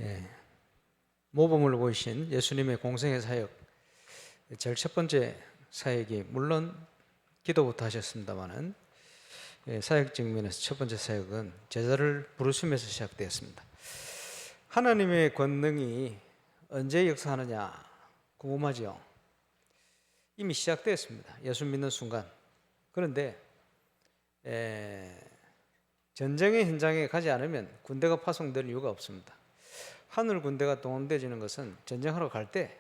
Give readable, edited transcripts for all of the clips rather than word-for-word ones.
예, 모범을 보이신 예수님의 공생의 사역, 제일 첫 번째 사역이 물론 기도부터 하셨습니다마는 사역 측면에서 첫 번째 사역은 제자를 부르심에서 시작되었습니다. 하나님의 권능이 언제 역사하느냐 궁금하죠? 이미 시작되었습니다. 예수 믿는 순간. 그런데 전쟁의 현장에 가지 않으면 군대가 파송될 이유가 없습니다. 하늘 군대가 동원되어지는 것은 전쟁하러 갈 때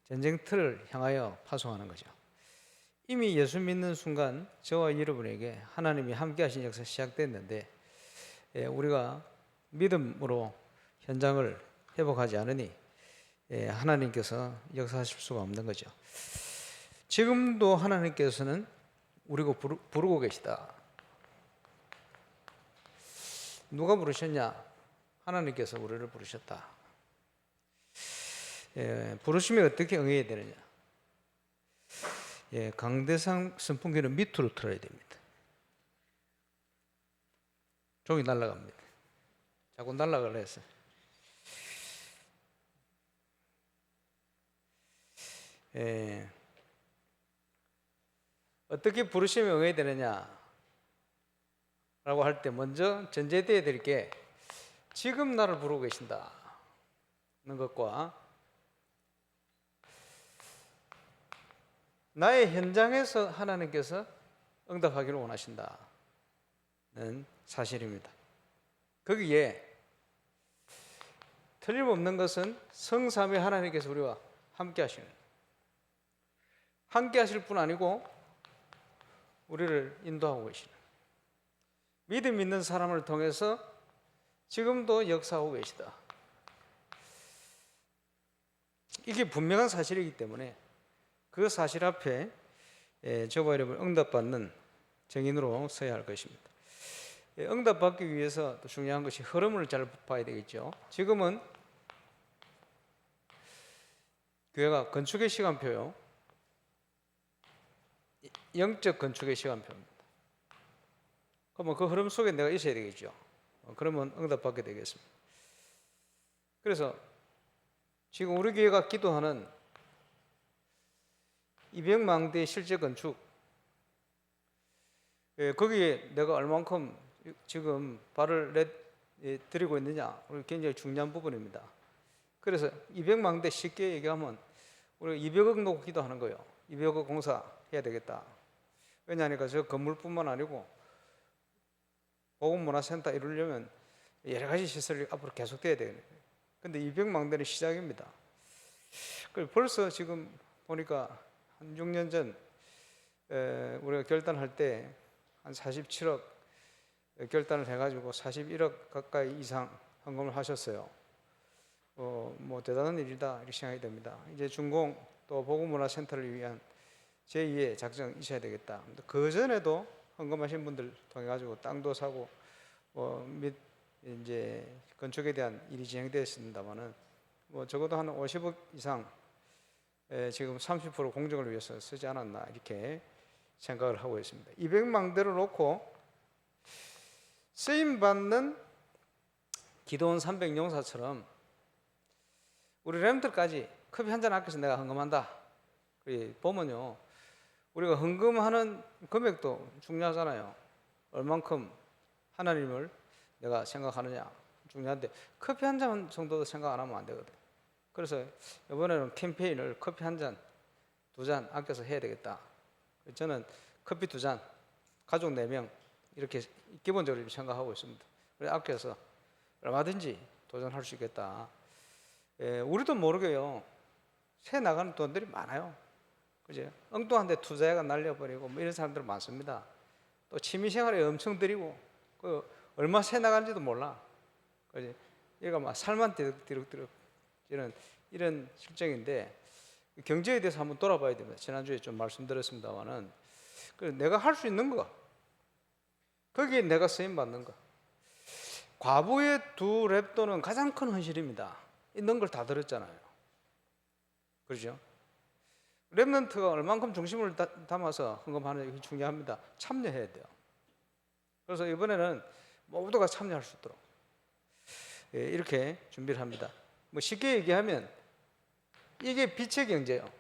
전쟁터를 향하여 파송하는 거죠. 이미 예수 믿는 순간 저와 여러분에게 하나님이 함께 하신 역사 시작됐는데 우리가 믿음으로 현장을 회복하지 않으니 하나님께서 역사하실 수가 없는 거죠. 지금도 하나님께서는 우리가 부르고 계시다. 누가 부르셨냐? 하나님께서 우리를 부르셨다. 부르심에 어떻게 응해야 되느냐? 강대상 선풍기는 밑으로 틀어야 됩니다. 종이 날아갑니다. 자꾸 날아가려 해서. 어떻게 부르심에 응해야 되느냐? 라고 할 때 먼저 전제되어야 될 게 지금 나를 부르고 계신다는 것과 나의 현장에서 하나님께서 응답하기를 원하신다는 사실입니다. 거기에 틀림없는 것은 성삼위 하나님께서 우리와 함께 하시는, 함께 하실 뿐 아니고 우리를 인도하고 계시는, 믿음 있는 사람을 통해서 지금도 역사하고 계시다. 이게 분명한 사실이기 때문에 그 사실 앞에 저와 여러분 응답받는 증인으로 서야 할 것입니다. 응답받기 위해서 또 중요한 것이 흐름을 잘 봐야 되겠죠. 지금은 교회가 건축의 시간표요. 영적 건축의 시간표입니다. 그러면 그 흐름 속에 내가 있어야 되겠죠. 그러면 응답받게 되겠습니다. 그래서 지금 우리 교회가 기도하는 200망대의 실제 건축, 거기에 내가 얼만큼 지금 발을 들이고 있느냐, 굉장히 중요한 부분입니다. 그래서 200망대 쉽게 얘기하면 우리가 200억 놓고 기도하는 거예요. 200억 공사 해야 되겠다. 왜냐하니까 저 건물뿐만 아니고 보건문화센터 이루려면 여러 가지 시설이 앞으로 계속돼야 되거든요. 근데 200망대는 시작입니다. 벌써 지금 보니까 한 6년 전 우리가 결단할 때 한 47억 결단을 해가지고 41억 가까이 이상 헌금을 하셨어요. 뭐 대단한 일이다 이렇게 생각이 됩니다. 이제 준공 또 보건문화센터를 위한 제2의 작정이 있어야 되겠다. 그 전에도 헌금하신 분들 통해 가지고 땅도 사고 및 이제 건축에 대한 일이 진행되었습니다만은 적어도 한 50억 이상 지금 30% 공정을 위해서 쓰지 않았나 이렇게 생각을 하고 있습니다. 200망대를 놓고 쓰임 받는 기도원 300용사처럼 우리 렘들까지 커피 한 잔 아껴서 내가 헌금한다. 보면요, 우리가 헌금하는 금액도 중요하잖아요. 얼만큼 하나님을 내가 생각하느냐 중요한데 커피 한 잔 정도도 생각 안 하면 안 되거든. 그래서 이번에는 캠페인을 커피 한 잔, 2잔 아껴서 해야 되겠다. 저는 커피 2잔, 가족 4명 이렇게 기본적으로 생각하고 있습니다. 그래서 아껴서 얼마든지 도전할 수 있겠다. 우리도 모르게요, 새 나가는 돈들이 많아요. 그죠? 엉뚱한 데 투자해가 날려버리고 뭐 이런 사람들 많습니다. 또 취미생활에 엄청 들이고 얼마 새 나가는지도 몰라. 그죠? 얘가 막 살만 디룩디룩 이런 실정인데 경제에 대해서 한번 돌아봐야 됩니다. 지난주에 좀 말씀드렸습니다만은 내가 할 수 있는 거, 거기에 내가 쓰임 받는 거. 과부의 2 랩도는 가장 큰 헌신입니다. 있는 걸 다 들었잖아요. 그렇죠? 랩런트가 얼만큼 중심을 담아서 헌금하는 게 중요합니다. 참여해야 돼요. 그래서 이번에는 모두가 참여할 수 있도록 이렇게 준비를 합니다. 뭐 쉽게 얘기하면 이게 빛의 경제예요.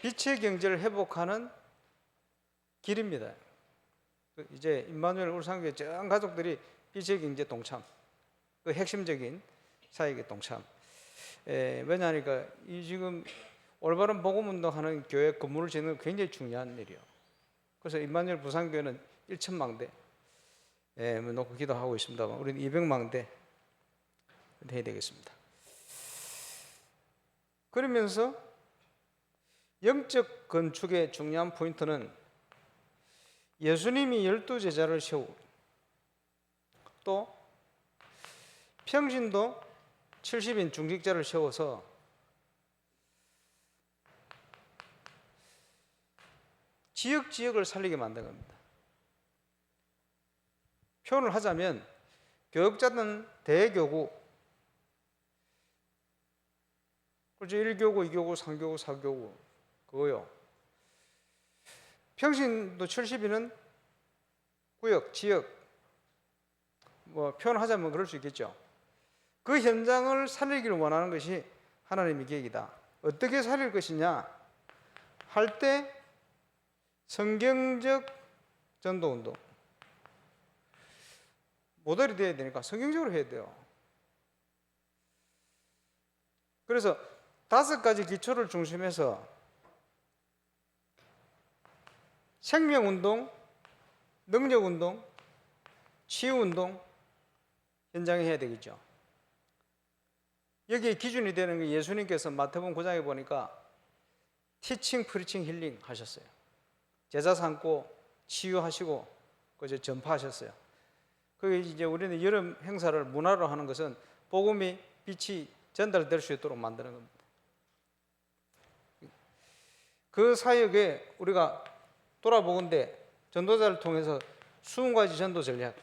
빛의 경제를 회복하는 길입니다. 이제 임마누엘 울산교회 전 가족들이 빛의 경제 동참, 그 핵심적인 사역의 동참. 왜냐하니까 이 지금 올바른 복음 운동하는 교회 건물을 짓는 건 굉장히 중요한 일이요. 그래서 임마누엘 부산교회는 1,000망대 놓고 기도하고 있습니다만 우리는 200망대 해야 되겠습니다. 그러면서 영적 건축의 중요한 포인트는 예수님이 12제자를 세우고 또 평신도 70인 중직자를 세워서 지역을 살리게 만든 겁니다. 표현을 하자면 교역자는 대교구, 그렇죠? 1교구, 2교구, 3교구, 4교구 그거요. 평신도 70인은 구역, 지역 뭐 표현하자면 그럴 수 있겠죠. 그 현장을 살리기를 원하는 것이 하나님의 계획이다. 어떻게 살릴 것이냐 할 때 성경적 전도운동 모델이 되어야 되니까 성경적으로 해야 돼요. 그래서 5가지 기초를 중심해서 생명운동, 능력운동, 치유운동 현장에 해야 되겠죠. 여기에 기준이 되는 게 예수님께서 마태복음 9장에 보니까 티칭, 프리칭, 힐링 하셨어요. 제자 삼고 치유하시고 그저 전파하셨어요. 그게 이제 우리는 여름 행사를 문화로 하는 것은 복음이 빛이 전달될 수 있도록 만드는 겁니다. 그 사역에 우리가 돌아보건대 전도자를 통해서 20가지 전도 전략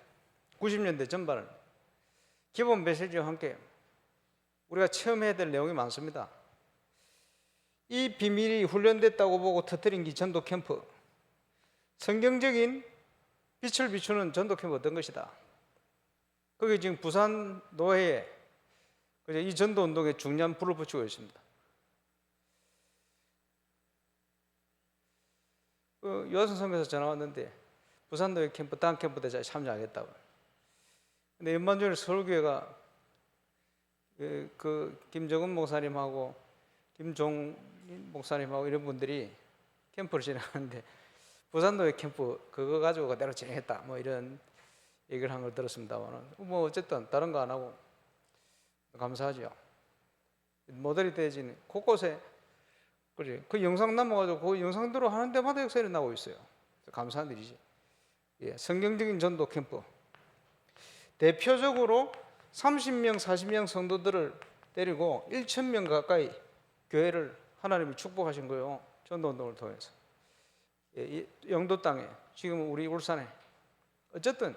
90년대 전반을 기본 메시지와 함께 우리가 체험해야 될 내용이 많습니다. 이 비밀이 훈련됐다고 보고 터뜨린 게 전도 캠프, 성경적인 빛을 비추는 전도 캠프 어떤 것이다. 그게 지금 부산 노회에 이 전도 운동에 중요한 불을 붙이고 있습니다. 유아선 선교에서 전화 왔는데 부산 노회 캠프 다음 캠프 때 참여하겠다고. 근데 연만주일 서울교회가 그 김정은 목사님하고 김종 목사님하고 이런 분들이 캠프를 진행하는데 부산노회 캠프 그거 가지고 그대로 진행했다 뭐 이런 얘기를 한 걸 들었습니다만 뭐 어쨌든 다른 거 안 하고 감사하죠. 모델이 되어지는 곳곳에 그 영상 남아가지고 그 영상대로 하는 데마다 역사가 나오고 있어요. 감사한 일이지. 예, 성경적인 전도 캠프 대표적으로 30명, 40명 성도들을 데리고 1,000명 가까이 교회를 하나님이 축복하신 거예요. 전도운동을 통해서. 예, 영도 땅에, 지금 우리 울산에. 어쨌든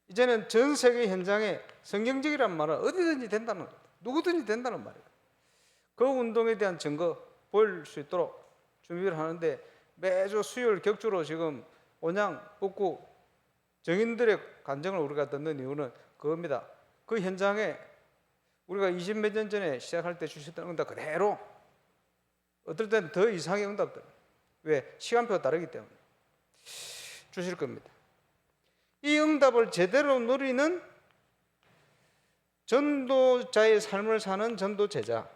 이제는 전 세계 현장에 성경적이란 말은 어디든지 된다는 거예요. 누구든지 된다는 말이에요. 그 운동에 대한 증거 보일 수 있도록 준비를 하는데 매주 수요일 격주로 지금 온양, 북구 정인들의 간증을 우리가 듣는 이유는 그겁니다. 그 현장에 우리가 20몇 년 전에 시작할 때 주셨던 응답 그대로 어떨 때는 더 이상의 응답들 왜? 시간표가 다르기 때문에 주실 겁니다. 이 응답을 제대로 누리는 전도자의 삶을 사는 전도제자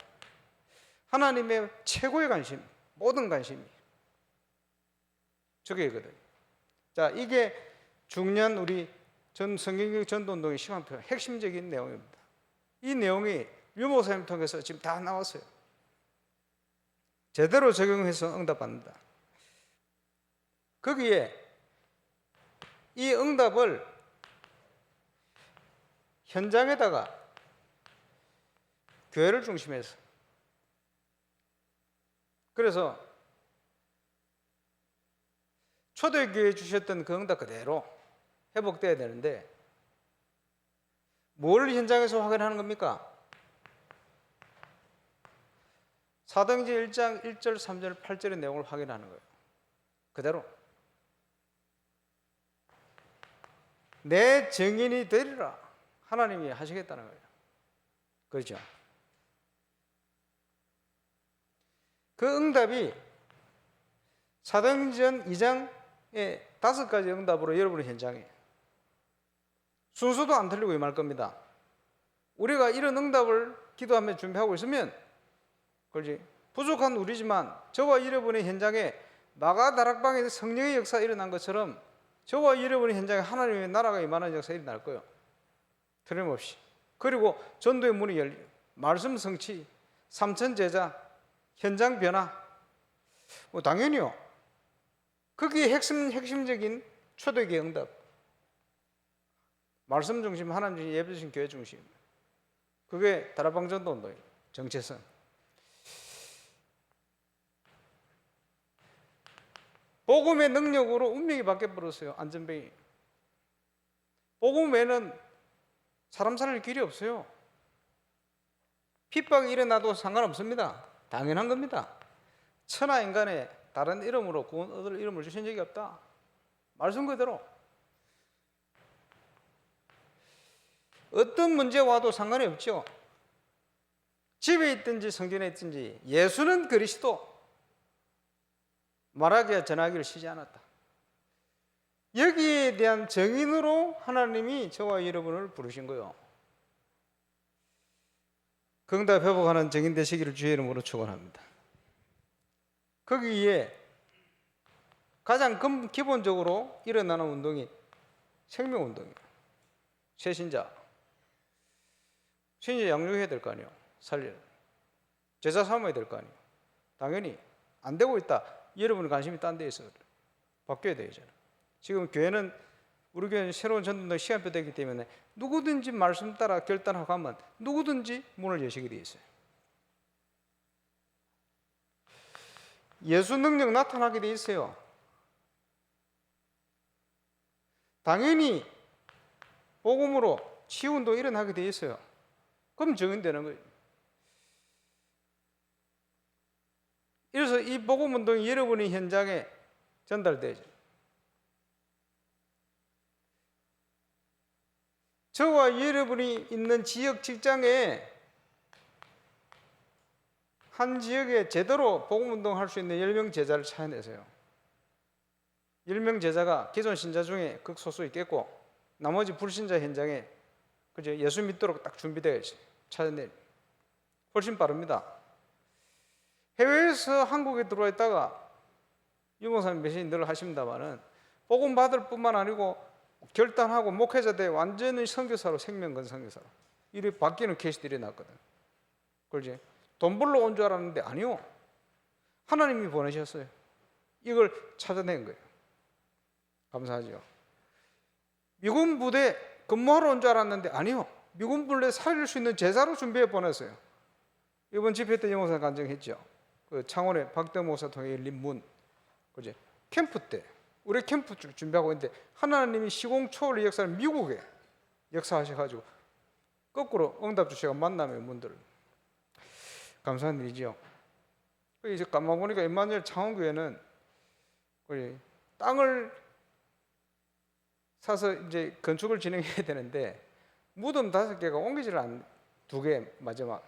하나님의 최고의 관심 모든 관심이 저게거든요. 자, 이게 중요한 우리 성경적 전도운동의 시간표 핵심적인 내용입니다. 이 내용이 유목사님 통해서 지금 다 나왔어요. 제대로 적용해서 응답받는다. 거기에 이 응답을 현장에다가 교회를 중심해서 그래서 초대교회에 주셨던 그 응답 그대로 회복돼야 되는데 뭘 현장에서 확인하는 겁니까? 사도행전 1장 1절, 3절, 8절의 내용을 확인하는 거예요. 그대로. 내 증인이 되리라. 하나님이 하시겠다는 거예요. 그렇죠? 그 응답이 사도행전 2장의 5가지 응답으로 여러분의 현장에 순서도 안 틀리고 임할 겁니다. 우리가 이런 응답을 기도하며 준비하고 있으면 그렇지? 부족한 우리지만 저와 여러분의 현장에 마가다락방에서 성령의 역사가 일어난 것처럼 저와 여러분의 현장에 하나님의 나라가 임하는 역사가 일어날 거예요. 틀림없이. 그리고 전도의 문이 열리고 말씀 성취, 삼천 제자, 현장 변화. 당연히요. 거기에 핵심적인 초대교회 응답. 말씀 중심, 하나님 중심, 예배 중심, 교회 중심. 그게 다락방 전도 운동이에요. 정체성. 복음의 능력으로 운명이 바뀌어버렸어요. 안전병이. 복음 외에는 사람 살릴 길이 없어요. 핍박이 일어나도 상관없습니다. 당연한 겁니다. 천하 인간의 다른 이름으로 구원 얻을 이름을 주신 적이 없다. 말씀 그대로. 어떤 문제 와도 상관이 없죠. 집에 있든지 성전에 있든지 예수는 그리스도, 말하기와 전하기를 쉬지 않았다. 여기에 대한 정인으로 하나님이 저와 여러분을 부르신 거예요. 그 응답 회복하는 정인 되시기를 주의 이름으로 축원합니다. 거기에 가장 기본적으로 일어나는 운동이 생명운동이에요. 새신자 양육해야 될 거 아니에요. 살려 제자 삼아야 될 거 아니에요. 당연히 안 되고 있다. 여러분의 관심이 딴 데 있어요. 바뀌어야 되잖아요. 지금 교회는 우리 교회는 새로운 전도의 시간표 되기 때문에 누구든지 말씀 따라 결단하고 가면 누구든지 문을 여시게 되어 있어요. 예수 능력 나타나게 되어 있어요. 당연히 복음으로 치유운동 일어나게 되어 있어요. 그럼 정인되는 거예요. 이래서 이 복음운동이 여러분의 현장에 전달되죠. 저와 여러분이 있는 지역 직장에 한 지역에 제대로 복음운동 할 수 있는 10명 제자를 찾아내세요. 10명 제자가 기존 신자 중에 극소수 있겠고 나머지 불신자 현장에 그죠? 예수 믿도록 딱 준비되어 있어요. 찾아내. 훨씬 빠릅니다. 해외에서 한국에 들어와 있다가 유목사님 메시지 늘 하십니다만은 복음 받을 뿐만 아니고 결단하고 목회자 돼 완전히 선교사로 생명건 선교사로 이래 바뀌는 케이스들이 났거든. 그렇지? 돈 벌러 온 줄 알았는데 아니요. 하나님이 보내셨어요. 이걸 찾아낸 거예요. 감사하죠. 미군 부대 근무하러 온 줄 알았는데 아니요. 미군 부대 살릴 수 있는 제자로 준비해 보냈어요. 이번 집회 때 영호사 간증했죠. 그 창원의 박대 목사 통해 열린 문. 그지? 캠프 때 우리 캠프 준비하고 있는데 하나님이 시공초월의 역사를 미국에 역사하셔가지고 거꾸로 응답 주시가 만남의 문들을 감사한 일이죠. 이제 가만 보니까 임마누엘 창원교회는 땅을 사서 이제 건축을 진행해야 되는데 무덤 5개가 옮기지를 않 2개 마지막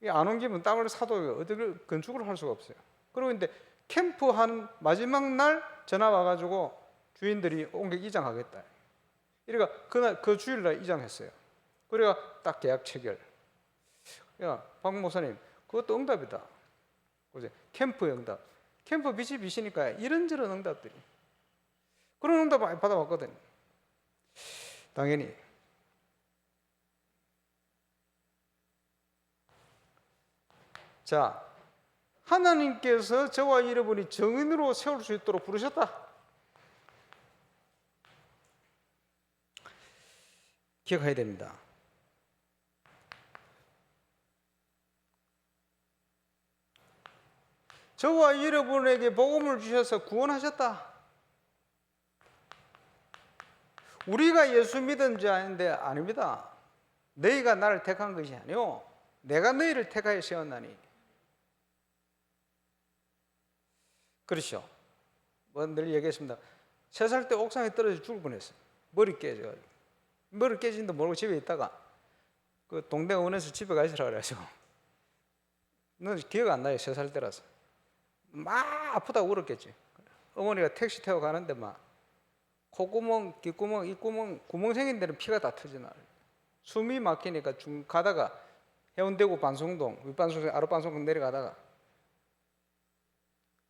안 옮기면 땅을 사도 어떻게 건축을 할 수가 없어요. 그리고 이제 캠프 한 마지막 날 전화 와가지고 주인들이 옮겨 이장하겠다. 그러니까 그날 그 주일날 이장했어요. 그래가 딱 계약 체결. 야, 박 목사님, 그것도 응답이다. 그죠? 캠프 응답. 캠프 빛이 비시니까 이런저런 응답들이. 그런 응답 많이 받아왔거든. 당연히. 자, 하나님께서 저와 여러분이 정인으로 세울 수 있도록 부르셨다. 기억해야 됩니다. 저와 여러분에게 복음을 주셔서 구원하셨다. 우리가 예수 믿은 줄 아는데 아닙니다. 너희가 나를 택한 것이 아니오. 내가 너희를 택하여 세웠나니. 그렇죠. 늘 얘기했습니다. 3살 때 옥상에 떨어져 죽을 뻔했어요. 머리 깨져가지고 머리 깨진도 모르고 집에 있다가 그 동대원에서 집에 가시라 그래가지고 너 기억 안 나요? 3살 때라서 막 아프다고 울었겠지. 어머니가 택시 태워 가는데 막 콧구멍, 귓구멍, 입구멍 구멍 생긴 데는 피가 다 터지나. 숨이 막히니까 가다가 해운대구 반송동 윗반송동 아랫반송동 내려가다가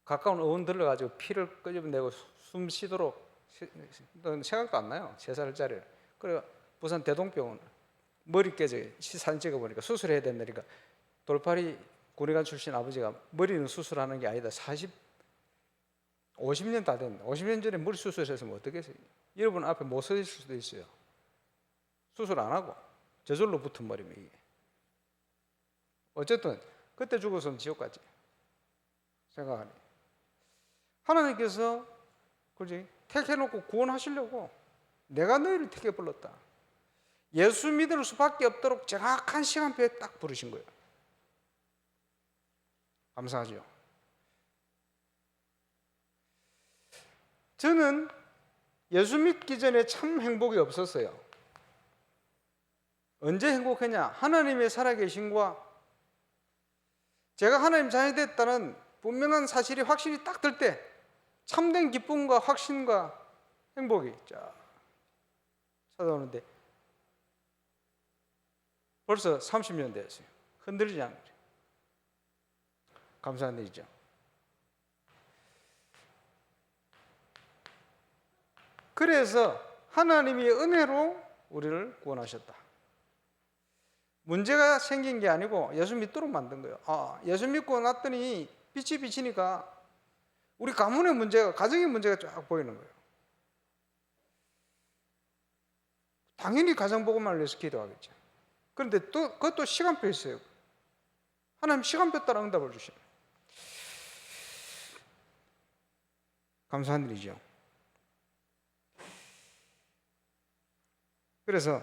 가까운 어원 들러가지고 피를 끄집어내고 숨 쉬도록 생각도 안 나요. 3살짜리. 그래 부산 대동병원 머리 깨져 사진 찍어보니까 수술해야 된다니까 돌팔이 군의관 출신 아버지가 머리는 수술하는 게 아니다. 50년 다 됐네. 50년 전에 머리 수술했으면 어떻겠어요? 여러분 앞에 못 서 있을 수도 있어요. 수술 안 하고 저절로 붙은 머리면 이게. 어쨌든 그때 죽었으면 지옥 갔지. 생각하니 하나님께서 그지 택해놓고 구원하시려고 내가 너희를 택해 불렀다. 예수 믿을 수밖에 없도록 정확한 시간표에 딱 부르신 거예요. 감사하죠. 저는 예수 믿기 전에 참 행복이 없었어요. 언제 행복했냐? 하나님의 살아계심과 제가 하나님 자녀이 됐다는 분명한 사실이 확실히 딱 들 때 참된 기쁨과 확신과 행복이 쫙 찾아오는데 벌써 30년 됐어요. 흔들리지 않는 거죠. 감사한 일이죠. 그래서 하나님이 은혜로 우리를 구원하셨다. 문제가 생긴 게 아니고 예수 믿도록 만든 거예요. 예수 믿고 났더니 빛이 비치니까 우리 가문의 문제가, 가정의 문제가 쫙 보이는 거예요. 당연히 가정복음만을 위해서 기도하겠죠. 그런데 또 그것도 시간표 있어요. 하나님 시간표 따라 응답을 주시는 감사한 일이죠. 그래서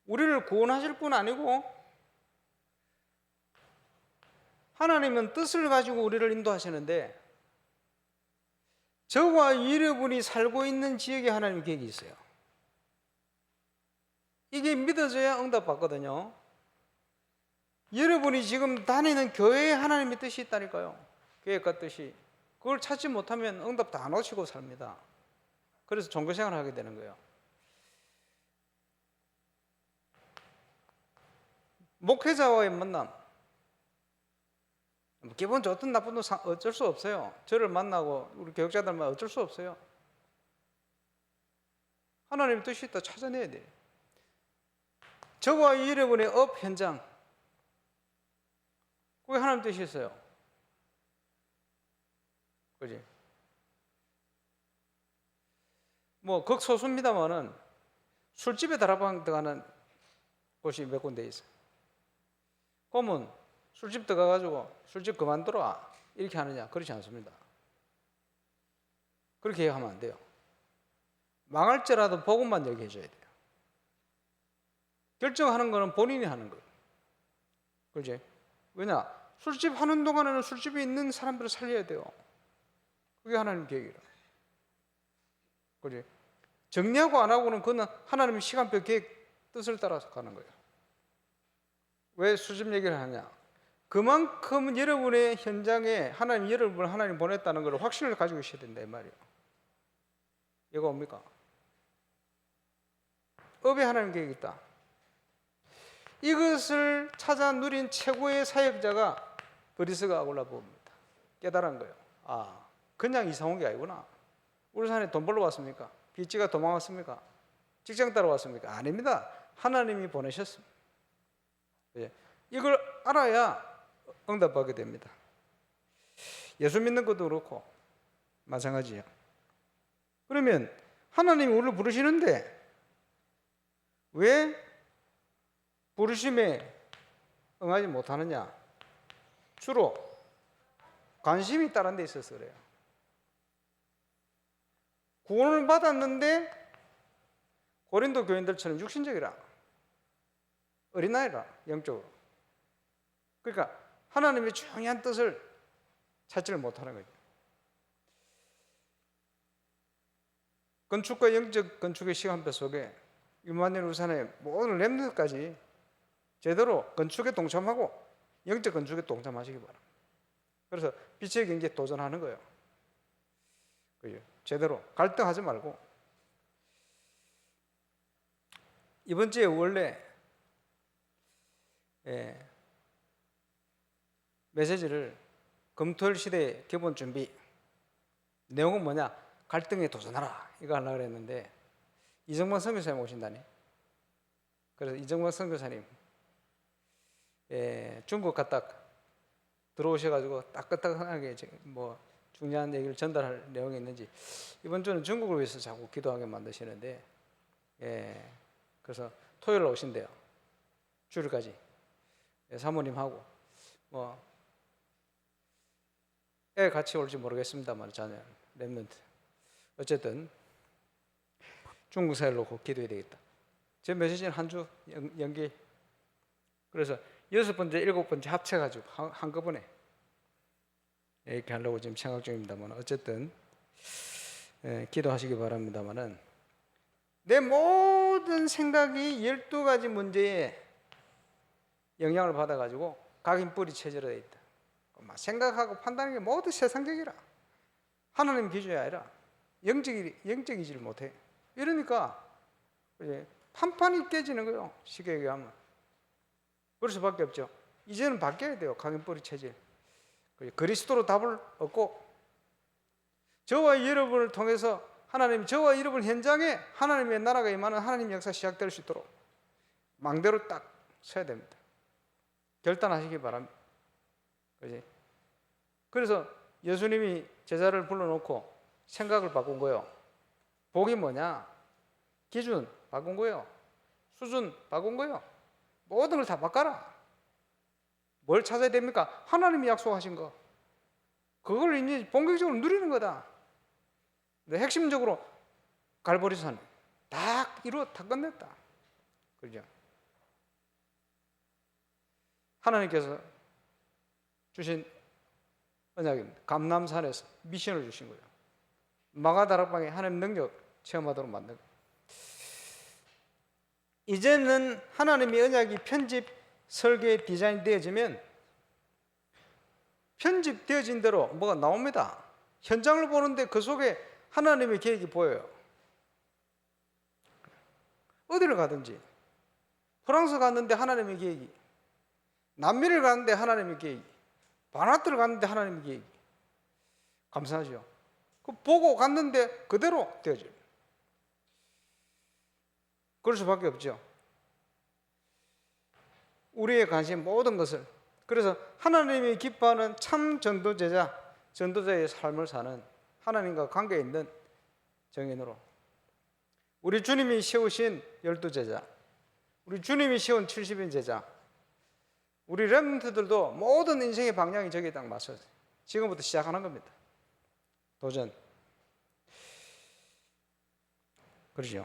우리를 구원하실 뿐 아니고 하나님은 뜻을 가지고 우리를 인도하시는데 저와 여러분이 살고 있는 지역에 하나님 계획이 있어요. 이게 믿어져야 응답받거든요. 여러분이 지금 다니는 교회에 하나님의 뜻이 있다니까요. 계획과 뜻이. 그걸 찾지 못하면 응답 다 놓치고 삽니다. 그래서 종교생활을 하게 되는 거예요. 목회자와의 만남. 기분 좋든 나쁘든 어쩔 수 없어요. 저를 만나고 우리 교육자들만 어쩔 수 없어요. 하나님의 뜻이 있다 찾아내야 돼요. 저와 여러분의 업 현장. 그게 하나님 뜻이 있어요. 그지? 뭐 극소수입니다만은 술집에 다락방 들어가는 곳이 몇 군데 있어요. 그러면 술집 들어가가지고 술집 그만둬라 이렇게 하느냐? 그렇지 않습니다. 그렇게 하면 안 돼요. 망할지라도 복음만 얘기해줘야 돼요. 결정하는 거는 본인이 하는 거예요. 그렇지? 왜냐? 술집 하는 동안에는 술집에 있는 사람들을 살려야 돼요. 그게 하나님 계획이라. 그렇지? 정리하고 안 하고는 그건 하나님의 시간표 계획 뜻을 따라서 가는 거예요. 왜 술집 얘기를 하냐? 그만큼 여러분의 현장에 여러분을 하나님 보냈다는 걸 확신을 가지고 있어야 된다 이 말이에요. 이거 뭡니까? 업에 하나님 계획이 있다. 이것을 찾아 누린 최고의 사역자가 브리스가 아굴라보입니다. 깨달은 거예요. 그냥 이사 온 게 아니구나. 울산에 돈 벌러 왔습니까? 빚지가 도망왔습니까? 직장 따라 왔습니까? 아닙니다. 하나님이 보내셨습니다. 이걸 알아야 응답하게 됩니다. 예수 믿는 것도 그렇고 마찬가지예요. 그러면 하나님이 우리를 부르시는데 왜 부르심에 응하지 못하느냐? 주로 관심이 다른 데 있어서 그래요. 구원을 받았는데 고린도 교인들처럼 육신적이라 어린아이라 영적으로. 그러니까 하나님의 중요한 뜻을 찾지를 못하는 거죠. 건축과 영적 건축의 시간표 속에 임마누엘 우산의 모든 렘넌트까지 제대로 건축에 동참하고 영적 건축에 동참하시기 바랍니다. 그래서 빛의 경제에 도전하는 거예요. 그죠? 제대로 갈등하지 말고. 이번 주에 원래 메시지를 금토일 시대의 기본 준비, 내용은 뭐냐? 갈등에 도전하라, 이거 하려고 했는데 이정만 선교사님 오신다니. 그래서 이정만 선교사님 중국 갔다 들어오셔가지고 따끈따끈하게 뭐 중요한 얘기를 전달할 내용이 있는지, 이번 주는 중국을 위해서 자꾸 기도하게 만드시는데, 그래서 토요일 날 오신대요. 주일까지. 사모님하고 뭐 애 같이 올지 모르겠습니다만 자녀 렘넌트, 어쨌든 중국 사회를 놓고 기도해야 되겠다. 제 메시지는 한 주 연기. 그래서 6번째, 7번째 합쳐가지고 한꺼번에 이렇게 하려고 지금 생각 중입니다만, 어쨌든 기도하시기 바랍니다만은, 내 모든 생각이 12가지 문제에 영향을 받아가지고 각인 뿌리 체제로 되어 있다. 막 생각하고 판단하는 게 모두 세상적이라, 하나님 기준이 아니라 영적이지를 못해. 이러니까 판판이 깨지는 거예요. 쉽게 얘기하면. 그럴 수밖에 없죠. 이제는 바뀌어야 돼요. 각인 뿌리 체제. 그리스도로 답을 얻고, 저와 여러분을 통해서 하나님, 저와 여러분 현장에 하나님의 나라가 임하는 하나님 역사 시작될 수 있도록 망대로 딱 서야 됩니다. 결단하시기 바랍니다. 그지? 그래서 예수님이 제자를 불러놓고 생각을 바꾼 거예요. 복이 뭐냐? 기준 바꾼 거예요. 수준 바꾼 거예요. 모든 걸 다 바꿔라. 뭘 찾아야 됩니까? 하나님이 약속하신 거. 그걸 이제 본격적으로 누리는 거다. 근데 핵심적으로 갈보리산 다 끝냈다. 그죠? 하나님께서 주신 언약입니다. 감람산에서 미션을 주신 거예요. 마가다락방에 하나님 능력 체험하도록 만든 거예요. 이제는 하나님의 언약이 편집, 설계, 디자인 되어지면 편집되어진 대로 뭐가 나옵니다. 현장을 보는데 그 속에 하나님의 계획이 보여요. 어디를 가든지, 프랑스 갔는데 하나님의 계획이, 남미를 갔는데 하나님의 계획이, 바나트를 갔는데 하나님의 계획이. 감사하죠. 그 보고 갔는데 그대로 되어져요. 그럴 수밖에 없죠. 우리의 관심 모든 것을. 그래서 하나님이 기뻐하는 참 전도제자, 전도자의 삶을 사는 하나님과 관계 있는 정인으로, 우리 주님이 세우신 12제자, 우리 주님이 세운 70인 제자, 우리 렘넌트들도 모든 인생의 방향이 저기에 딱 맞춰서 지금부터 시작하는 겁니다. 도전. 그러죠.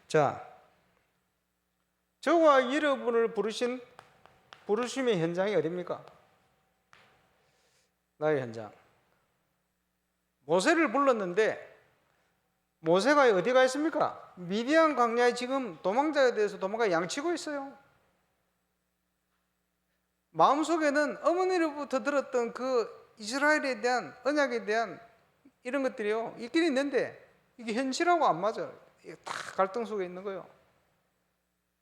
자, 저와 여러분을 부르심의 현장이 어디입니까? 나의 현장. 모세를 불렀는데 모세가 어디가 있습니까? 미디안 광야에 지금 도망자에 대해서 도망가 양치고 있어요. 마음속에는 어머니로부터 들었던 그 이스라엘에 대한 언약에 대한 이런 것들이요 있긴 있는데 이게 현실하고 안 맞아요. 이게 다 갈등 속에 있는 거예요.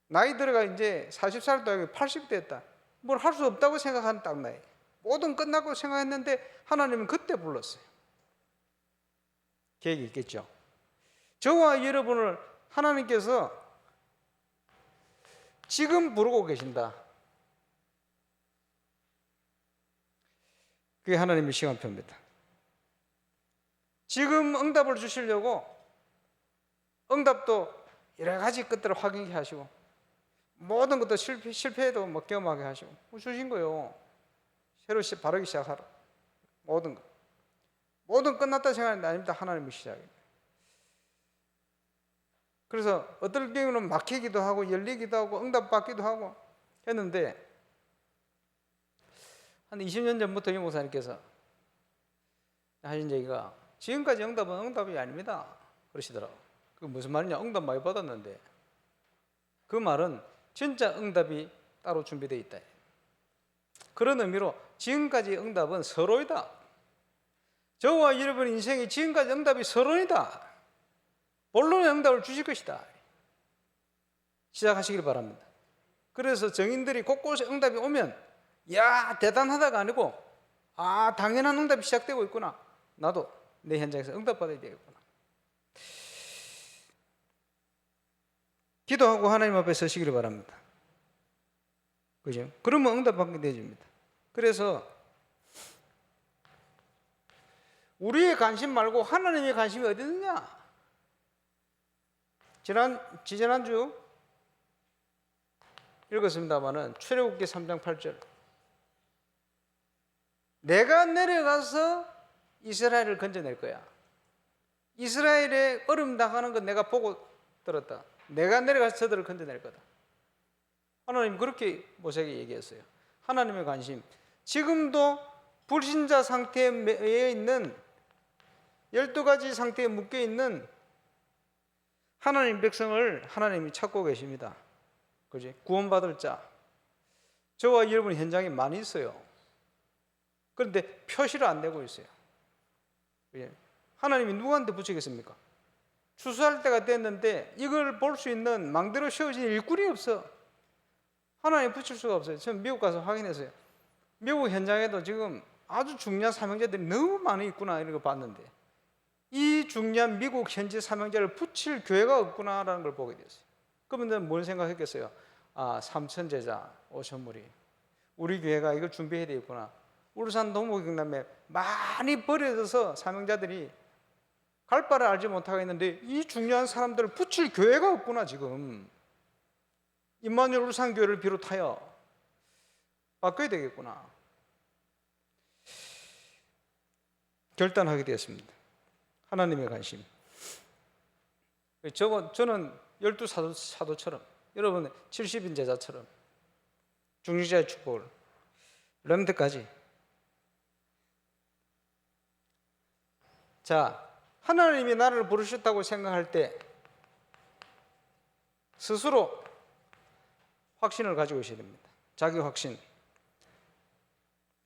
나이 들어가 이제 40살도 아니고 80 됐다. 뭘 할 수 없다고 생각하는 딱 나이. 모든 끝나고 생각했는데 하나님은 그때 불렀어요. 계획이 있겠죠. 저와 여러분을 하나님께서 지금 부르고 계신다. 그게 하나님의 시간표입니다. 지금 응답을 주시려고 응답도 여러 가지 것들을 확인케 하시고 모든 것도 실패해도 뭐 경험하게 하시고 주신 거예요. 새로 바르기 시작하라. 모든 것. 모든 끝났다 생각하는데 아닙니다. 하나님의 시작입니다. 그래서 어떨 경우는 막히기도 하고 열리기도 하고 응답받기도 하고 했는데 한 20년 전부터 이 목사님께서 하신 얘기가 지금까지 응답은 응답이 아닙니다. 그러시더라고요. 그 무슨 말이냐? 응답 많이 받았는데 그 말은 진짜 응답이 따로 준비되어 있다. 그런 의미로 지금까지 응답은 서로이다. 저와 여러분 인생의 지금까지 응답이 서로이다. 본론의 응답을 주실 것이다. 시작하시길 바랍니다. 그래서 정인들이 곳곳에 응답이 오면 야 대단하다가 아니고 아 당연한 응답이 시작되고 있구나. 나도 내 현장에서 응답받아야 되겠구나. 기도하고 하나님 앞에 서시기를 바랍니다. 그죠? 그러면 응답받게 되어집니다. 그래서 우리의 관심 말고 하나님의 관심이 어디 있느냐? 지난주 읽었습니다마는 출애굽기 3장 8절 내가 내려가서 이스라엘을 건져낼 거야. 이스라엘의 얼음 당하는 건 내가 보고 들었다. 내가 내려가서 저들을 건져낼 거다. 하나님 그렇게 모세에게 얘기했어요. 하나님의 관심. 지금도 불신자 상태에 매여 있는 12가지 상태에 묶여 있는 하나님 백성을 하나님이 찾고 계십니다. 그지? 구원받을 자. 저와 여러분 현장에 많이 있어요. 그런데 표시를 안 내고 있어요. 그지? 하나님이 누구한테 붙이겠습니까? 추수할 때가 됐는데 이걸 볼 수 있는 망대로 세워진 일꾼이 없어. 하나님 붙일 수가 없어요. 저는 미국 가서 확인했어요. 미국 현장에도 지금 아주 중요한 사명자들이 너무 많이 있구나 이런 거 봤는데 이 중요한 미국 현지 사명자를 붙일 교회가 없구나라는 걸 보게 됐어요. 그러면 뭘 생각했겠어요? 아, 삼천제자 오천무리 우리 교회가 이걸 준비해야 되겠구나. 울산 동부경남에 많이 버려져서 사명자들이 갈 바를 알지 못하고 있는데 이 중요한 사람들을 붙일 교회가 없구나. 지금 임마누엘 울산교회를 비롯하여 바꿔야 되겠구나. 결단하게 되었습니다. 하나님의 관심. 저는 12사도처럼 여러분 70인 제자처럼 중직자의 축복을 렘드까지. 자, 하나님이 나를 부르셨다고 생각할 때 스스로 확신을 가지고 있어야 됩니다. 자기 확신.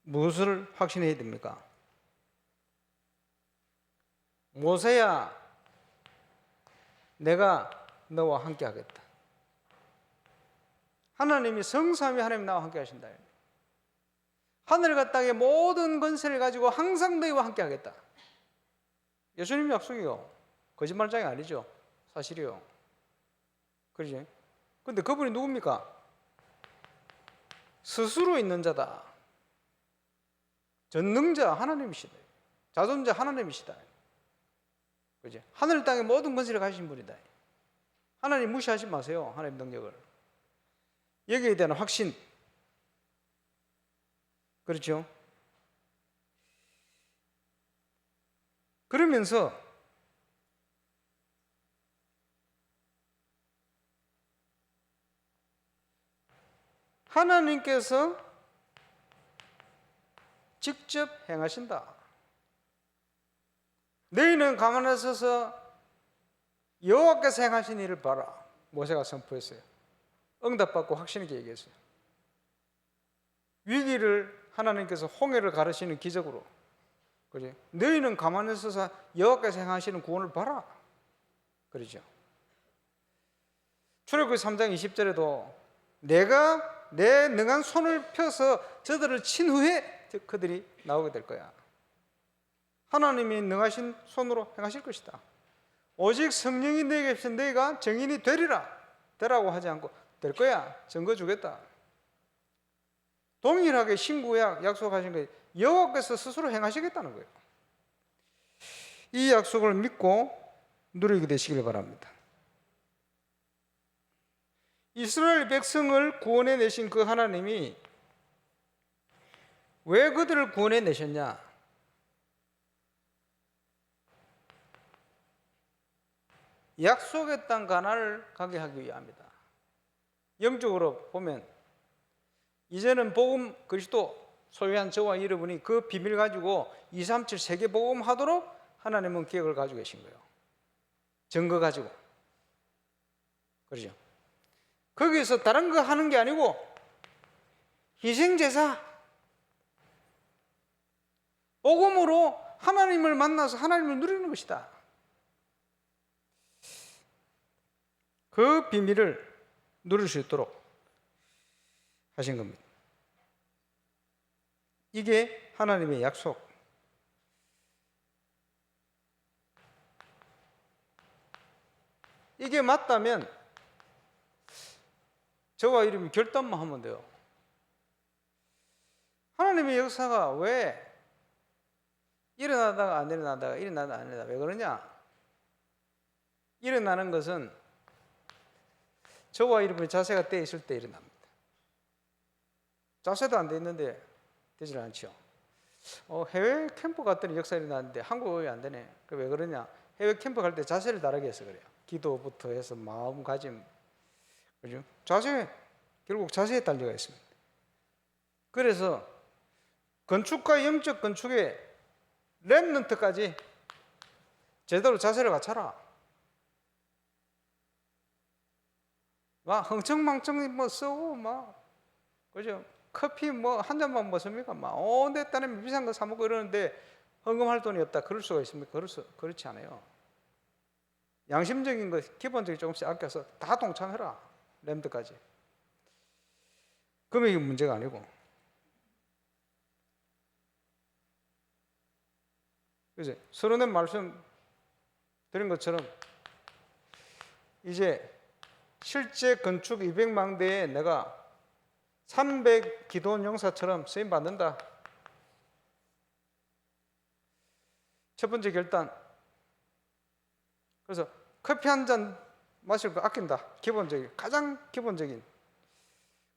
무엇을 확신해야 됩니까? 모세야, 내가 너와 함께 하겠다. 하나님이 성삼위 하나님 나와 함께 하신다. 하늘과 땅의 모든 권세를 가지고 항상 너희와 함께 하겠다. 예수님 약속이요. 거짓말장이 아니죠. 사실이요. 그러지? 근데 그분이 누굽니까? 스스로 있는 자다. 전능자 하나님이시다. 자존자 하나님이시다. 그지? 하늘 땅의 모든 권세를 가지신 분이다. 하나님 무시하지 마세요. 하나님 능력을. 여기에 대한 확신. 그렇죠? 그러면서 하나님께서 직접 행하신다. 너희는 가만히 서서 여호와께서 행하신 일을 봐라. 모세가 선포했어요. 응답받고 확신 있게 얘기했어요. 위기를 하나님께서 홍해를 가르시는 기적으로. 그죠? 너희는 가만히 서서 여호와께서 행하시는 구원을 봐라. 그러죠. 출애굽기 3장 20절에도 내가 내 능한 손을 펴서 저들을 친 후에 그들이 나오게 될 거야. 하나님이 능하신 손으로 행하실 것이다. 오직 성령이 너에게 있으면 너희가 증인이 되라고 하지 않고 될 거야. 증거 주겠다. 동일하게 신구약 약속하신 거예요. 여호와께서 스스로 행하시겠다는 거예요. 이 약속을 믿고 누리게 되시길 바랍니다. 이스라엘 백성을 구원해 내신 그 하나님이 왜 그들을 구원해 내셨냐? 약속의 땅 가나안을 가게 하기 위함이다. 영적으로 보면 이제는 복음 그리스도 소유한 저와 여러분이 그 비밀 가지고 237 세계 복음 하도록 하나님은 계획을 가지고 계신 거예요. 증거 가지고. 그렇죠? 거기서 다른 거 하는 게 아니고 희생제사, 복음으로 하나님을 만나서 하나님을 누리는 것이다. 그 비밀을 누릴 수 있도록 하신 겁니다. 이게 하나님의 약속. 이게 맞다면 저와 이름이 결단만 하면 돼요. 하나님의 역사가 왜 일어나다가 안 일어나다가 일어나다가 안 일어나다가 왜 그러냐? 일어나는 것은 저와 이름의 자세가 떼 있을 때 일어납니다. 자세도 안 돼 있는데 되질 않죠. 해외 캠프 갔더니 역사 일어나는데 한국어 왜 안 되네? 왜 그러냐? 해외 캠프 갈 때 자세를 다르게 해서 그래요. 기도부터 해서 마음가짐, 그죠? 자세, 결국 자세에 달려가 있습니다. 그래서 건축과 영적 건축의 렘넌트까지 제대로 자세를 갖춰라. 막 흥청망청 뭐 쓰고 막, 그죠? 커피 뭐 한 잔만 뭐 씁니까? 막 내 딴에 비싼 거 사 먹고 이러는데 헌금할 돈이 없다. 그럴 수가 있습니까? 그렇지 않아요. 양심적인 것, 기본적인 조금씩 아껴서 다 동참해라. 렘드까지. 금액이 문제가 아니고. 그래서 서론에 말씀 드린 것처럼 이제 실제 건축 200망대에 내가 300 기도원 용사처럼 쓰임 받는다. 첫 번째 결단. 그래서 커피 한 잔 마실 거 아낀다. 기본적인, 가장 기본적인.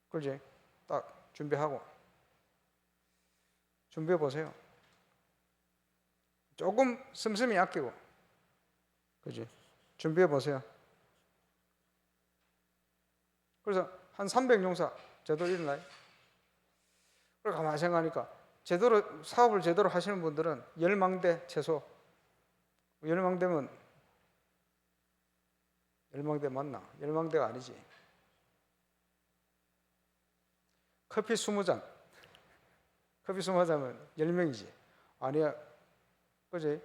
그렇지? 딱 준비하고. 준비해 보세요. 조금 씀씀이 아끼고. 그렇지? 준비해 보세요. 그래서 한 300 용사 제대로 일어나요. 그걸 가만히 생각하니까 제대로 사업을 제대로 하시는 분들은 10망대 최소. 10망대면 10망대 맞나? 10망대가 아니지. 커피 20잔. 커피 20잔이면 10명이지. 아니야. 그지?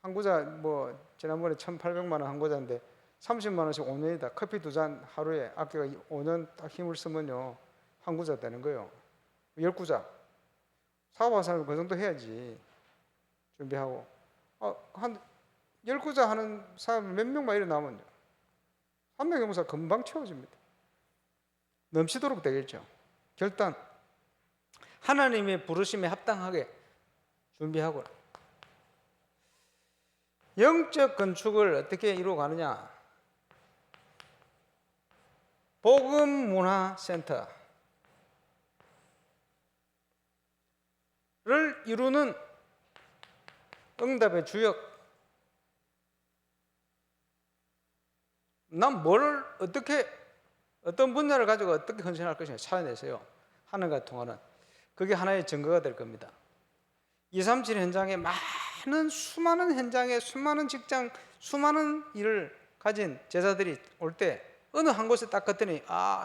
한 구자 뭐 지난번에 1,800만 원 한 구자인데 30만 원씩 5년이다. 커피 2잔 하루에 아껴가 5년 딱 힘을 쓰면요. 한 구자 되는 거예요. 10구자. 사업하는 사람은 그 정도 해야지. 준비하고. 한 10구자 하는 사람 몇 명만 일어나면요. 300 용사 금방 채워집니다. 넘치도록 되겠죠. 결단. 하나님의 부르심에 합당하게 준비하고. 영적 건축을 어떻게 이루어가느냐? 복음문화센터를 이루는 응답의 주역. 난 뭘 어떻게 어떤 분야를 가지고 어떻게 헌신할 것인가 찾아내세요. 하나님과 통하는. 그게 하나의 증거가 될 겁니다. 237 현장에 수많은 현장에 수많은 직장, 수많은 일을 가진 제자들이 올 때 어느 한 곳에 딱 갔더니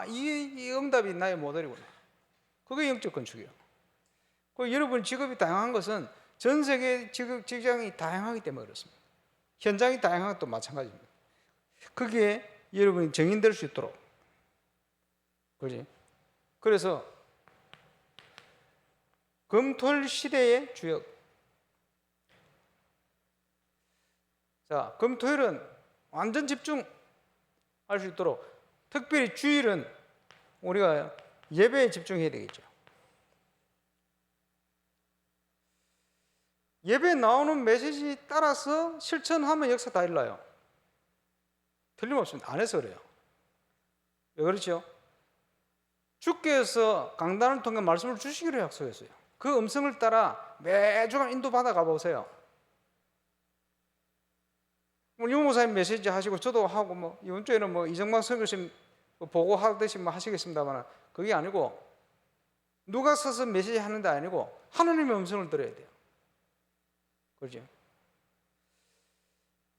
이 응답이 나의 모델이구나. 그게 영적 건축이에요. 여러분 직업이 다양한 것은 전 세계 직장이 다양하기 때문에 그렇습니다. 현장이 다양한 것도 마찬가지입니다. 그게 여러분이 정인될 수 있도록. 그렇지? 그래서 금토일 시대의 주역. 자, 금토일은 완전 집중할 수 있도록 특별히 주일은 우리가 예배에 집중해야 되겠죠. 예배에 나오는 메시지 따라서 실천하면 역사 다 일어나요. 틀림없습니다. 안 해서 그래요. 왜 그렇죠? 주께서 강단을 통해 말씀을 주시기로 약속했어요. 그 음성을 따라 매주간 인도받아 가보세요. 유 목사님 메시지 하시고 저도 하고 이번 주에는 이정만 선교님 보고하듯이 하시겠습니다만 그게 아니고 누가 서서 메시지 하는 게 아니고 하나님의 음성을 들어야 돼요. 그죠?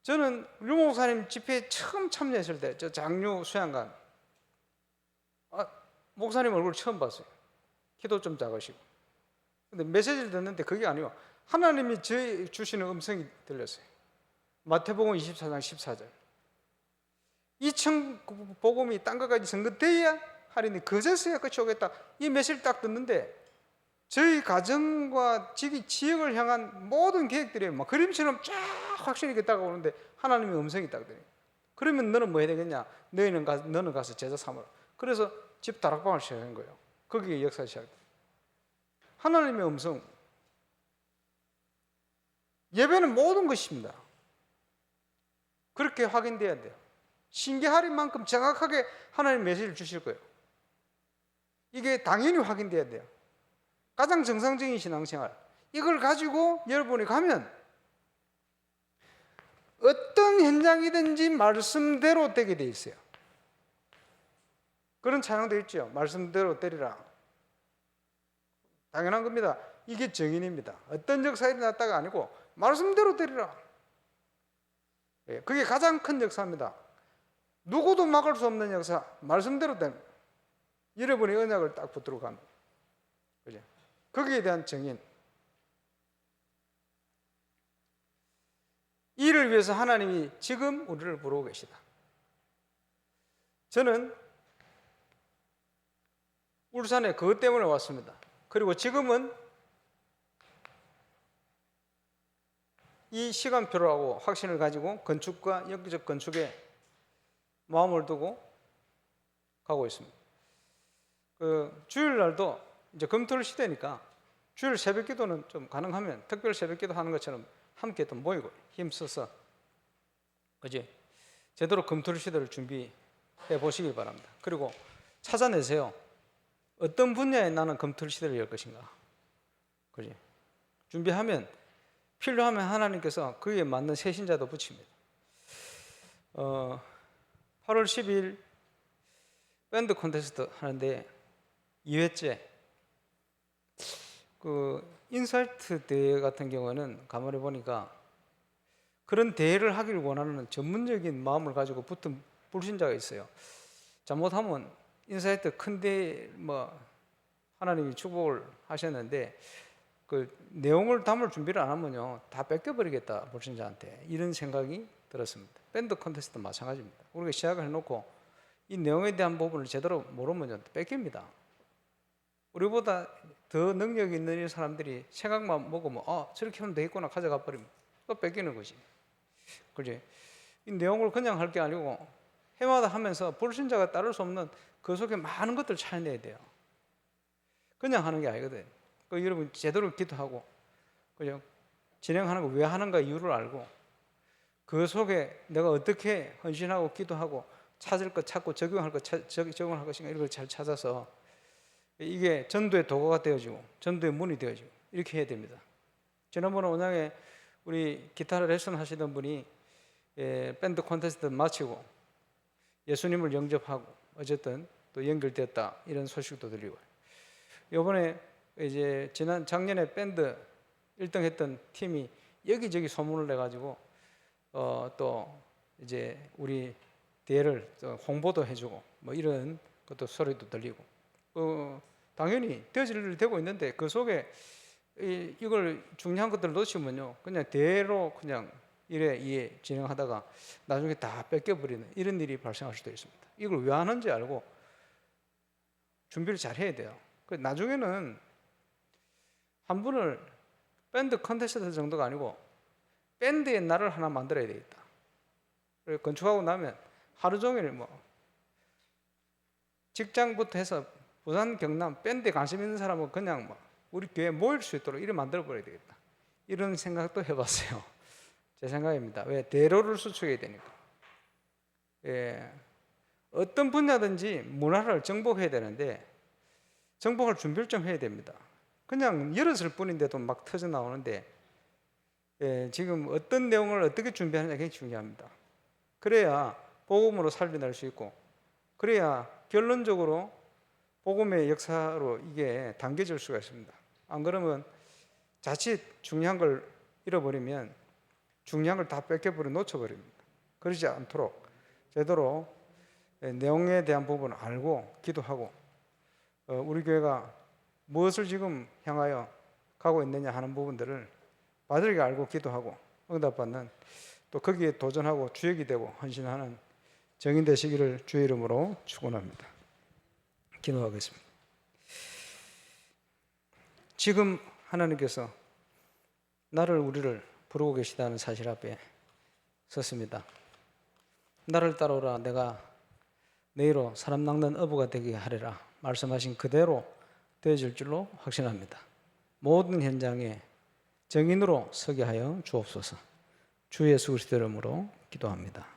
저는 류 목사님 집회에 처음 참여했을 때, 저 장류 수양관, 목사님 얼굴 처음 봤어요. 키도 좀 작으시고. 근데 메시지를 듣는데 그게 아니고 하나님이 저희 주시는 음성이 들렸어요. 마태복음 24장 14절. 이 복음이 땅 끝까지 전거되어야 하리니 그제서야 끝이 오겠다. 이 메시지를 딱 듣는데 저희 가정과 지역을 향한 모든 계획들이 막 그림처럼 쫙 확신이 있게 다가오는데 하나님의 음성이 딱 들려요. 그러면 너는 뭐 해야 되겠냐? 너는 가서 제자 삼으라. 그래서 집 다락방을 시작한 거예요. 거기에 역사가 시작돼요. 하나님의 음성. 예배는 모든 것입니다. 그렇게 확인돼야 돼요. 신기할 만큼 정확하게 하나님 메시지를 주실 거예요. 이게 당연히 확인돼야 돼요. 가장 정상적인 신앙생활. 이걸 가지고 여러분이 가면 어떤 현장이든지 말씀대로 되게 돼 있어요. 그런 찬양도 있죠. 말씀대로 되리라. 당연한 겁니다. 이게 정인입니다. 어떤 역사에 났다가 아니고 말씀대로 되리라. 그게 가장 큰 역사입니다. 누구도 막을 수 없는 역사, 말씀대로 됩니다. 여러분의 언약을 딱 붙들고 갑니다. 그죠? 거기에 대한 정인. 이를 위해서 하나님이 지금 우리를 부르고 계시다. 저는 울산에 그것 때문에 왔습니다. 그리고 지금은 이 시간표라고 확신을 가지고 건축과 영적 건축에 마음을 두고 가고 있습니다. 주일날도 이제 금토일 시대니까 주일 새벽기도는 좀 가능하면 특별 새벽기도 하는 것처럼 함께 또 모이고 힘써서 그지 제대로 금토일 시대를 준비해 보시길 바랍니다. 그리고 찾아내세요. 어떤 분야에 나는 금토일 시대를 열 것인가. 그지 준비하면 필요하면 하나님께서 그에 맞는 새신자도 붙입니다. 8월 10일 밴드 콘테스트 하는데 2회째 인사이트 대회 같은 경우는 가만히 보니까 그런 대회를 하기를 원하는 전문적인 마음을 가지고 붙은 불신자가 있어요. 잘못하면 인사이트 큰 대회 하나님이 축복을 하셨는데 그 내용을 담을 준비를 안 하면요 다 뺏겨버리겠다 불신자한테 이런 생각이 들었습니다. 밴드 콘테스트도 마찬가지입니다. 우리가 시작을 해놓고 이 내용에 대한 부분을 제대로 모르면 뺏깁니다. 우리보다 더 능력 있는 이 사람들이 생각만 먹으면 저렇게 하면 되겠구나 가져가 버리면 또 뺏기는 거지. 그지? 이 내용을 그냥 할 게 아니고 해마다 하면서 불신자가 따를 수 없는 그 속에 많은 것들을 찾아내야 돼요. 그냥 하는 게 아니거든. 여러분 제대로 기도하고 그죠? 진행하는 거 왜 하는가 이유를 알고 그 속에 내가 어떻게 헌신하고 기도하고 찾을 것 찾고 적용할 것 적용할 것인가 이걸 잘 찾아서 이게 전도의 도구가 되어지고 전도의 문이 되어지고 이렇게 해야 됩니다. 지난번에 온양에 우리 기타를 레슨 하시던 분이 밴드 콘테스트 마치고 예수님을 영접하고 어쨌든 또 연결되었다 이런 소식도 들리고 이번에 이제 작년에 밴드 1등 했던 팀이 여기저기 소문을 내가지고 또 이제 우리 대회를 홍보도 해주고 이런 것도 소리도 들리고 당연히 되고 있는데 그 속에 이걸 중요한 것들을 놓치면요 그냥 대회로 그냥 이래 진행하다가 나중에 다 뺏겨버리는 이런 일이 발생할 수도 있습니다. 이걸 왜 하는지 알고 준비를 잘 해야 돼요. 나중에는 한 분을 밴드 컨테스트 정도가 아니고 밴드의 날을 하나 만들어야 되겠다. 그리고 건축하고 나면 하루 종일 직장부터 해서 부산, 경남 밴드에 관심 있는 사람은 그냥 우리 교회에 모일 수 있도록 이렇게 만들어 버려야 되겠다. 이런 생각도 해봤어요. 제 생각입니다. 왜? 대로를 수축해야 되니까. 어떤 분야든지 문화를 정복해야 되는데 정복할 준비를 좀 해야 됩니다. 그냥 열었을 뿐인데도 막 터져 나오는데 지금 어떤 내용을 어떻게 준비하느냐 굉장히 중요합니다. 그래야 복음으로 살려낼 수 있고 그래야 결론적으로 복음의 역사로 이게 당겨질 수가 있습니다. 안 그러면 자칫 중요한 걸 잃어버리면 중요한 걸 다 뺏겨버려 놓쳐버립니다. 그러지 않도록 제대로 내용에 대한 부분을 알고 기도하고 우리 교회가 무엇을 지금 향하여 가고 있느냐 하는 부분들을 바르게 알고 기도하고 응답받는 또 거기에 도전하고 주역이 되고 헌신하는 정인 되시기를 주의 이름으로 축원합니다. 기도하겠습니다. 지금 하나님께서 나를 우리를 부르고 계시다는 사실 앞에 섰습니다. 나를 따라오라 내가 너희로 사람 낚는 어부가 되게 하리라 말씀하신 그대로 되어질 줄로 확신합니다. 모든 현장에 정인으로 서게 하여 주옵소서. 주 예수 그리스도 이름으로 기도합니다.